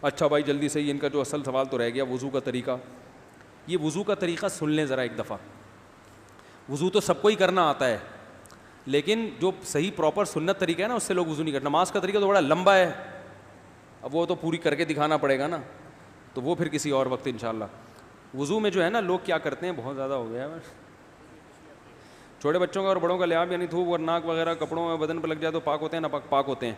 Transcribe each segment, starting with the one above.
اچھا بھائی جلدی سے ان کا جو اصل سوال تو رہ گیا وضو کا طریقہ. یہ وضو کا طریقہ سن لیں ذرا ایک دفعہ. وضو تو سب کو ہی کرنا آتا ہے, لیکن جو صحیح پراپر سنت طریقہ ہے نا اس سے لوگ وضو نہیں کرتے. نماز کا طریقہ تو بڑا لمبا ہے, اب وہ تو پوری کر کے دکھانا پڑے گا نا, تو وہ پھر کسی اور وقت انشاءاللہ. وضو میں جو ہے نا لوگ کیا کرتے ہیں, بہت زیادہ ہو گیا ہے, چھوٹے بچوں کا اور بڑوں کا لحاظ, یعنی تھوک اور ناک وغیرہ کپڑوں میں بدن پہ لگ جائے تو پاک ہوتے ہیں, نہ پاک ہوتے ہیں.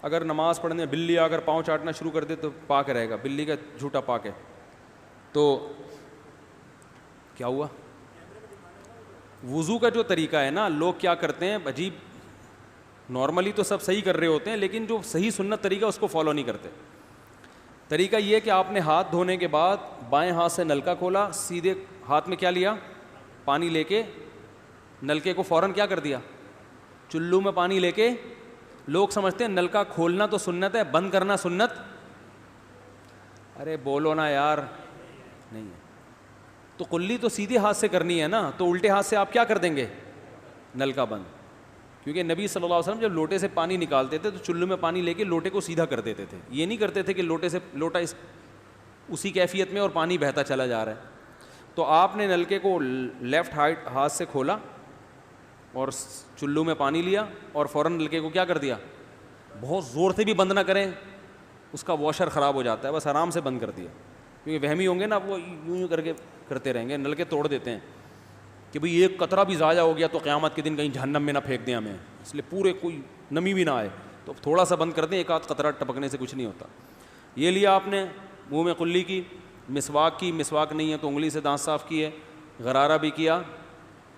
اگر نماز پڑھنے بلی اگر پاؤں چاٹنا شروع کر دے تو پاک رہے گا, بلی کا جھوٹا پاک ہے. تو کیا ہوا, وضو کا جو طریقہ ہے نا لوگ کیا کرتے ہیں عجیب, نارملی تو سب صحیح کر رہے ہوتے ہیں لیکن جو صحیح سنت طریقہ اس کو فالو نہیں کرتے. طریقہ یہ ہے کہ آپ نے ہاتھ دھونے کے بعد بائیں ہاتھ سے نلکا کھولا, سیدھے ہاتھ میں کیا لیا, پانی لے کے نلکے کو فوراً کیا کر دیا, چلو میں پانی لے کے. لوگ سمجھتے ہیں نلکا کھولنا تو سنت ہے, بند کرنا سنت. ارے بولو نا یار, نہیں ہے. تو کلی تو سیدھے ہاتھ سے کرنی ہے نا, تو الٹے ہاتھ سے آپ کیا کر دیں گے, نلکا بند. کیونکہ نبی صلی اللہ علیہ وسلم جب لوٹے سے پانی نکالتے تھے تو چلو میں پانی لے کے لوٹے کو سیدھا کر دیتے تھے. یہ نہیں کرتے تھے کہ لوٹے سے لوٹا اسی کیفیت میں اور پانی بہتا چلا جا رہا ہے. تو آپ نے نلکے کو لیفٹ ہاتھ سے کھولا اور چلو میں پانی لیا اور فوراً نلکے کو کیا کر دیا, بہت زور سے بھی بند نہ کریں, اس کا واشر خراب ہو جاتا ہے, بس آرام سے بند کر دیا. کیونکہ وہمی ہوں گے نا, وہ یوں کر کے کرتے رہیں گے, نلکے توڑ دیتے ہیں کہ بھئی ایک قطرہ بھی ضائع ہو گیا تو قیامت کے دن کہیں جہنم میں نہ پھینک دیں ہمیں, اس لیے پورے کوئی نمی بھی نہ آئے, تو تھوڑا سا بند کر دیں, ایک آدھ قطرہ ٹپکنے سے کچھ نہیں ہوتا. یہ لیا آپ نے, منہ میں کلی کی, مسواک کی, مسواک نہیں ہے تو انگلی سے دانت صاف کیے, غرارہ بھی کیا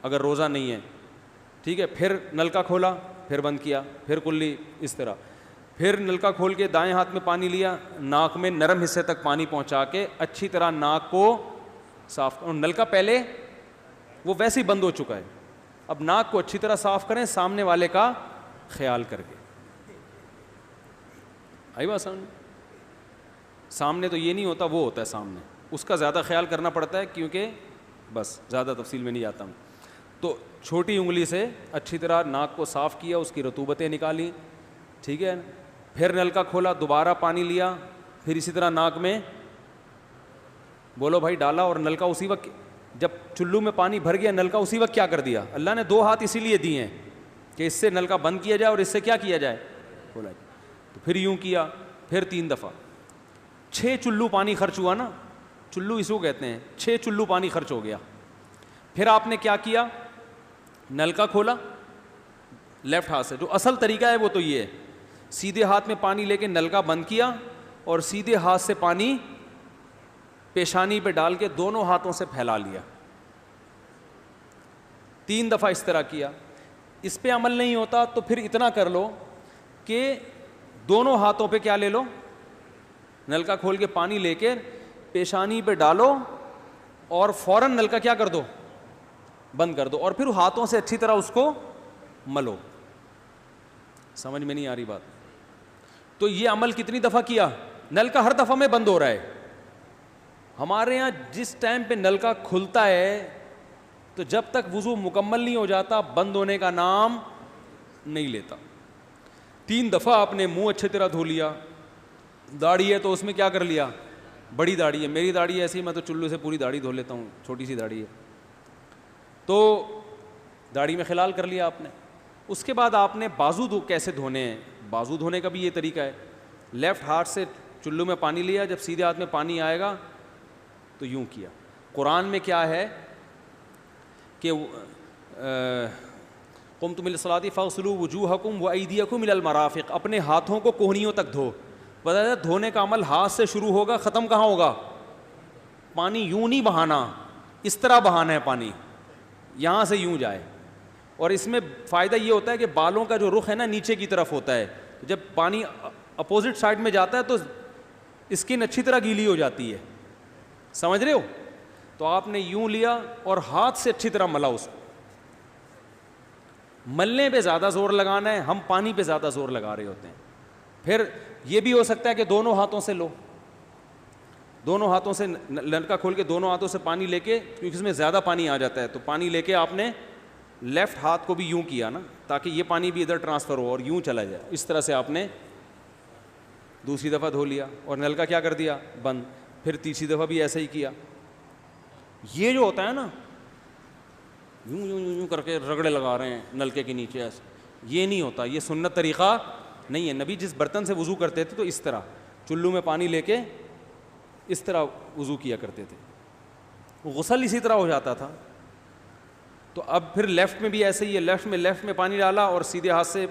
اگر روزہ نہیں ہے, ٹھیک ہے. پھر نلکا کھولا, پھر بند کیا, پھر کلی, اس طرح. پھر نلکا کھول کے دائیں ہاتھ میں پانی لیا, ناک میں نرم حصے تک پانی پہنچا کے اچھی طرح ناک کو صاف. اور نلکا پہلے وہ ویسے ہی بند ہو چکا ہے, اب ناک کو اچھی طرح صاف کریں سامنے والے کا خیال کر کے. آئی بات سمجھ, سامنے تو یہ نہیں ہوتا, وہ ہوتا ہے سامنے, اس کا زیادہ خیال کرنا پڑتا ہے کیونکہ بس زیادہ تفصیل میں نہیں جاتا ہوں. تو چھوٹی انگلی سے اچھی طرح ناک کو صاف کیا, اس کی رطوبتیں نکالی, ٹھیک ہے. پھر نلکا کھولا, دوبارہ پانی لیا, پھر اسی طرح ناک میں بولو بھائی ڈالا, اور نلکا اسی وقت جب چلو میں پانی بھر گیا نلکا اسی وقت کیا کر دیا. اللہ نے دو ہاتھ اسی لیے دیے ہیں کہ اس سے نلکا بند کیا جائے اور اس سے کیا کیا جائے, کھولا جائے. تو پھر یوں کیا, پھر 3 دفعہ, 6 چلو پانی خرچ ہوا نا, چلو اس کو کہتے ہیں, 6 چلو پانی خرچ ہو گیا. پھر آپ نے کیا کیا, نلکا کھولا لیفٹ ہاتھ سے. جو اصل طریقہ ہے وہ تو یہ ہے, سیدھے ہاتھ میں پانی لے کے نلکا بند کیا اور سیدھے ہاتھ سے پانی پیشانی پہ ڈال کے دونوں ہاتھوں سے پھیلا لیا. 3 دفعہ اس طرح کیا. اس پہ عمل نہیں ہوتا تو پھر اتنا کر لو کہ دونوں ہاتھوں پہ کیا لے لو, نلکا کھول کے پانی لے کے پیشانی پہ ڈالو اور فوراً نلکا کیا کر دو, بند کر دو, اور پھر ہاتھوں سے اچھی طرح اس کو ملو. سمجھ میں نہیں آ رہی بات؟ تو یہ عمل کتنی دفعہ کیا, نلکا ہر دفعہ میں بند ہو رہا ہے. ہمارے یہاں جس ٹائم پہ نلکا کھلتا ہے تو جب تک وضو مکمل نہیں ہو جاتا بند ہونے کا نام نہیں لیتا. 3 دفعہ آپ نے منہ اچھی طرح دھو لیا. داڑھی ہے تو اس میں کیا کر لیا, بڑی داڑھی ہے, میری داڑھی ایسی, میں تو چلو سے پوری داڑھی دھو لیتا ہوں, چھوٹی سی داڑھی ہے, تو داڑھی میں خلال کر لیا آپ نے. اس کے بعد آپ نے بازو کیسے دھونے ہیں, بازو دھونے کا بھی یہ طریقہ ہے. لیفٹ ہاتھ سے چلو میں پانی لیا, جب سیدھے ہاتھ میں پانی آئے گا تو یوں کیا. قرآن میں کیا ہے کہ قمتم الی الصلاۃ فاغسلوا وجوہکم وایدیکم الی المرافق, اپنے ہاتھوں کو کوہنیوں تک دھو. بتا دھونے کا عمل ہاتھ سے شروع ہوگا, ختم کہاں ہوگا, پانی یوں نہیں بہانا, اس طرح بہانا ہے پانی, یہاں سے یوں جائے. اور اس میں فائدہ یہ ہوتا ہے کہ بالوں کا جو رخ ہے نا نیچے کی طرف ہوتا ہے, جب پانی اپوزٹ سائڈ میں جاتا ہے تو اسکن اچھی طرح گیلی ہو جاتی ہے. سمجھ رہے ہو؟ تو آپ نے یوں لیا اور ہاتھ سے اچھی طرح ملا اس کو. ملنے پہ زیادہ زور لگانا ہے, ہم پانی پہ زیادہ زور لگا رہے ہوتے ہیں. پھر یہ بھی ہو سکتا ہے کہ دونوں ہاتھوں سے لو, دونوں ہاتھوں سے نلکا کھول کے دونوں ہاتھوں سے پانی لے کے, کیونکہ اس میں زیادہ پانی آ جاتا ہے, تو پانی لے کے آپ نے لیفٹ ہاتھ کو بھی یوں کیا نا, تاکہ یہ پانی بھی ادھر ٹرانسفر ہو اور یوں چلا جائے. اس طرح سے آپ نے دوسری دفعہ دھو لیا اور نل کا کیا کر دیا بند, پھر تیسری دفعہ بھی ایسا ہی کیا. یہ جو ہوتا ہے نا یوں یوں یوں کر کے رگڑے لگا رہے ہیں نلکے کے نیچے ایسے, یہ نہیں ہوتا, یہ سنت طریقہ نہیں ہے. نبی جس برتن سے وضو کرتے تھے تو اس طرح چلو میں پانی لے کے اس طرح وضو کیا کرتے تھے, غسل اسی طرح ہو جاتا تھا. تو اب پھر لیفٹ میں بھی ایسے ہی ہے, لیفٹ میں پانی ڈالا اور سیدھے ہاتھ سے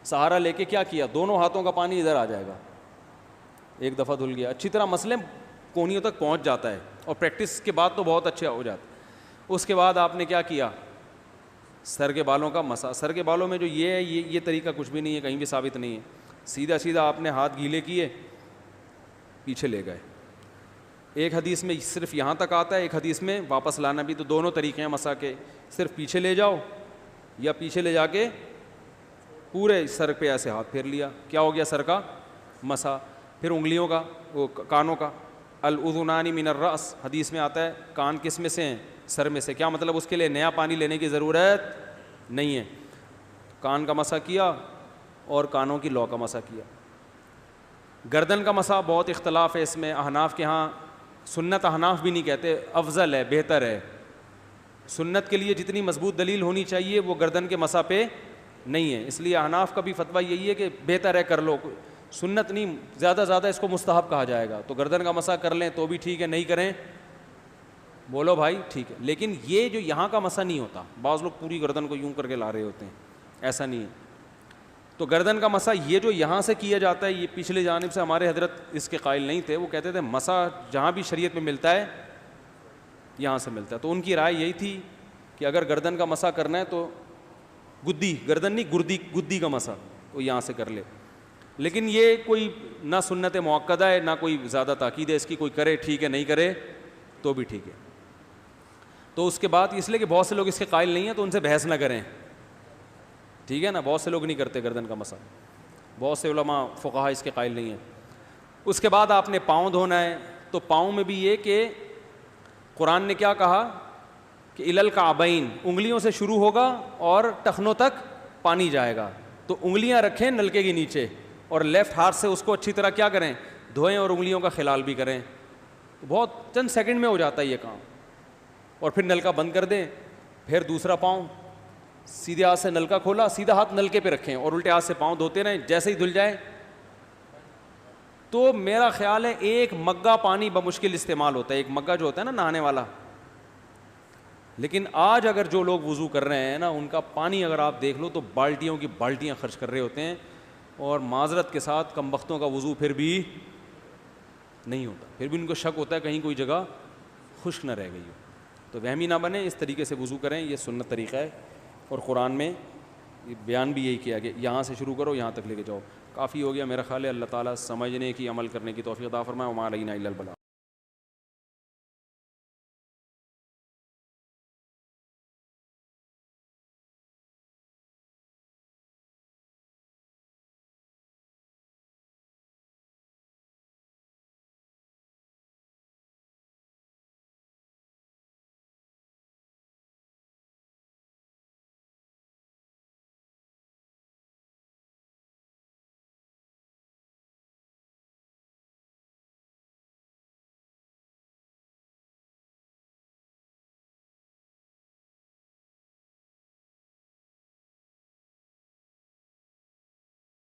سہارا لے کے کیا کیا, دونوں ہاتھوں کا پانی ادھر آ جائے گا, ایک دفعہ دھل گیا. اچھی طرح مسئلے کونیوں تک پہنچ جاتا ہے اور پریکٹس کے بعد تو بہت اچھا ہو جاتا ہے. اس کے بعد آپ نے کیا کیا, سر کے بالوں کا مسا. سر کے بالوں میں جو یہ ہے یہ طریقہ کچھ بھی نہیں ہے, کہیں بھی ثابت نہیں ہے. سیدھا سیدھا آپ نے ہاتھ گیلے کیے, پیچھے لے گئے. ایک حدیث میں صرف یہاں تک آتا ہے, ایک حدیث میں واپس لانا بھی. تو دونوں طریقے ہیں مسا کے, صرف پیچھے لے جاؤ یا پیچھے لے جا کے پورے سر پہ ایسے ہاتھ پھیر لیا, کیا ہو گیا سر کا مسا. پھر انگلیوں کا, وہ کانوں کا, الاذنان من الراس, حدیث میں آتا ہے کان کس میں سے ہیں, سر میں سے. کیا مطلب, اس کے لیے نیا پانی لینے کی ضرورت نہیں ہے. کان کا مسا کیا اور کانوں کی لو کا مسا کیا. گردن کا مسا بہت اختلاف ہے اس میں. احناف کے ہاں سنت, احناف بھی نہیں کہتے, افضل ہے, بہتر ہے. سنت کے لیے جتنی مضبوط دلیل ہونی چاہیے وہ گردن کے مسا پہ نہیں ہے, اس لیے احناف کا بھی فتویٰ یہی ہے کہ بہتر ہے کر لو, سنت نہیں, زیادہ زیادہ اس کو مستحب کہا جائے گا. تو گردن کا مسا کر لیں تو بھی ٹھیک ہے, نہیں کریں بولو بھائی ٹھیک ہے. لیکن یہ جو یہاں کا مسا نہیں ہوتا, بعض لوگ پوری گردن کو یوں کر کے لا رہے ہوتے ہیں, ایسا نہیں ہے. تو گردن کا مسا یہ جو یہاں سے کیا جاتا ہے, یہ پچھلے جانب سے ہمارے حضرت اس کے قائل نہیں تھے. وہ کہتے تھے مسا جہاں بھی شریعت میں ملتا ہے یہاں سے ملتا ہے. تو ان کی رائے یہی تھی کہ اگر گردن کا مسا کرنا ہے تو گدی, گردن نہیں گدی کا مسا, وہ یہاں سے کر لے. لیکن یہ کوئی نہ سنت مؤکدہ ہے نہ کوئی زیادہ تاکید ہے اس کی, کوئی کرے ٹھیک ہے, نہیں کرے تو بھی ٹھیک ہے. تو اس کے بعد اس لیے کہ بہت سے لوگ اس کے قائل نہیں ہیں تو ان سے بحث نہ کریں, ٹھیک ہے نا. بہت سے لوگ نہیں کرتے گردن کا مسا, بہت سے علماء فقہا اس کے قائل نہیں ہیں. اس کے بعد آپ نے پاؤں دھونا ہے. تو پاؤں میں بھی یہ کہ قرآن نے کیا کہا کہ الی الکعبین, انگلیوں سے شروع ہوگا اور ٹخنوں تک پانی جائے گا. تو انگلیاں رکھیں نلکے کے نیچے اور لیفٹ ہاتھ سے اس کو اچھی طرح کیا کریں, دھوئیں اور انگلیوں کا خلال بھی کریں. بہت چند سیکنڈ میں ہو جاتا ہے یہ کام. اور پھر نلکا بند کر دیں. پھر دوسرا پاؤں سیدھے ہاتھ سے نلکا کھولا, سیدھا ہاتھ نلکے پہ رکھیں اور الٹے ہاتھ سے پاؤں دھوتے رہیں. جیسے ہی دھل جائے تو میرا خیال ہے ایک مگا پانی بمشکل استعمال ہوتا ہے, ایک مگا جو ہوتا ہے نا نہانے والا. لیکن آج اگر جو لوگ وضو کر رہے ہیں نا, ان کا پانی اگر آپ دیکھ لو تو بالٹیوں کی بالٹیاں خرچ کر رہے ہوتے ہیں. اور معذرت کے ساتھ کم بختوں کا وضو پھر بھی نہیں ہوتا, پھر بھی ان کو شک ہوتا ہے کہیں کوئی جگہ خشک نہ رہ گئی ہو. تو وہمی نہ بنے, اس طریقے سے وضو کریں, یہ سنت طریقہ ہے. اور قرآن میں بیان بھی یہی کیا کہ یہاں سے شروع کرو یہاں تک لے کے جاؤ. کافی ہو گیا میرا خیال ہے. اللہ تعالیٰ سمجھنے کی, عمل کرنے کی توفیق عطا فرمائے. وما علینا الا البلاغ.